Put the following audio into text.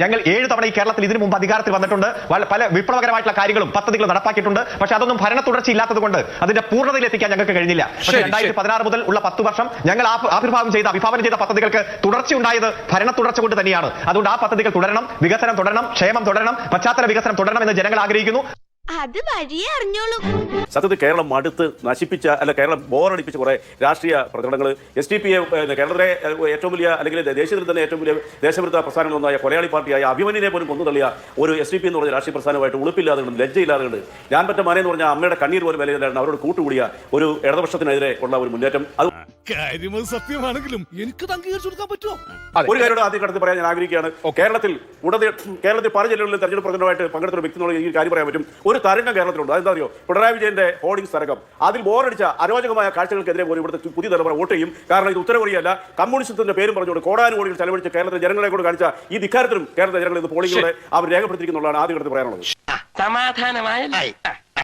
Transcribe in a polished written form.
ഞങ്ങൾ 7 തവണ ഈ കേരളത്തിൽ ഇതിനു മുമ്പ് അധികാരത്തിൽ വന്നിട്ടുണ്ട്. പല വിപ്ലവകരമായിട്ടുള്ള കാര്യങ്ങളും പദ്ധതികളും നടപ്പാക്കിയിട്ടുണ്ട്. പക്ഷെ അതൊന്നും ഭരണ തുടർച്ച ഇല്ലാത്തത് കൊണ്ട് അതിന്റെ പൂർണ്ണതയിൽ എത്തിക്കാൻ ഞങ്ങൾക്ക് കഴിഞ്ഞില്ല. പക്ഷേ 2016 മുതൽ ഉള്ള 10 വർഷം ഞങ്ങൾ വിഭാവനം ചെയ്ത പദ്ധതികൾക്ക് തുടർച്ചയുണ്ടായത് ഭരണ തുടർച്ച കൊണ്ട് തന്നെയാണ്. അതുകൊണ്ട് ആ പദ്ധതികൾ തുടരണം, വികസനം തുടരണം, ക്ഷേമം തുടരണം, പശ്ചാത്തല വികസനം തുടരണം എന്ന് ജനങ്ങൾ ആഗ്രഹിക്കുന്നു. അത് വഴിയേ അറിഞ്ഞോളൂ. സത്യത്തിൽ കേരളം മടുത്ത് നശിപ്പിച്ച കേരളം ബോറടിപ്പിച്ച കുറെ രാഷ്ട്രീയ പ്രകടനങ്ങൾ SDP കേരളത്തിലെ ഏറ്റവും വലിയ അല്ലെങ്കിൽ ദേശീയത്തിൽ തന്നെ ഏറ്റവും വലിയ ദേശവിരുദ്ധ പ്രസ്ഥാനങ്ങളൊന്നായ കൊലയാളി പാർട്ടിയായ അഭിമന്യനെ പോലും കൊന്നു തള്ളിയ ഒരു SDP എന്ന് പറഞ്ഞ രാഷ്ട്രീയ പ്രസ്ഥാനമായിട്ട് ഉളുപ്പില്ലാതെ കൊണ്ട് ലജ്ജയില്ലാതെ കൊണ്ട് ഞാൻ പറ്റ മാനെ എന്ന് പറഞ്ഞാൽ അമ്മയുടെ കണ്ണീർ പോലും വിലയില്ലായിരുന്നു അവരോട് കൂട്ടുകൂടിയ ഒരു ഇടതുപക്ഷത്തിനെതിരെ ഉള്ള ഒരു മുന്നേറ്റം. അത് സത്യമാണെങ്കിലും എനിക്ക് അംഗീകരിച്ചു കൊടുക്കാൻ പറ്റുമോ? ഒരു കാര്യം ആദ്യം കടത്തി പറയാൻ ഞാൻ ആഗ്രഹിക്കുകയാണ്. കേരളത്തിൽ പല ജില്ലകളിലും തെരഞ്ഞെടുപ്പ് പ്രചരണമായിട്ട് പങ്കെടുത്ത വ്യക്തി എന്നുള്ള ഈ കാര്യം പറയാൻ പറ്റും. ഒരു തരംഗം കേരളത്തിലുണ്ട്. അതെന്താ അറിയോ? പിണറായി വിജയന്റെ ഹോർഡിംഗ്സ് തരംഗം. അതിൽ ബോറടിച്ച അരോചകമായ കാഴ്ചകൾക്കെതിരെ പോലും ഇവിടുത്തെ പുതിയ തലമുറ വോട്ട് ചെയ്യും. കാരണം ഇത് ഉത്തരകൊറിയല്ല, കമ്മ്യൂണിസത്തിന്റെ പേരും പറഞ്ഞുകൊണ്ട് കോടാനുകോടികൾ ചെലവഴിച്ച് കേരളത്തിലെ ജനങ്ങളെ കൊണ്ട് കാണിച്ച ഈ ധിക്കാരത്തിലും കേരളത്തിലെ ജനങ്ങൾ ഇത് പോളിംഗിലൂടെ അവർ രേഖപ്പെടുത്തിയിരിക്കുന്നുള്ളതാണ് ആദ്യം കടത്തി പറയാനുള്ളത്. സമാധാനമായ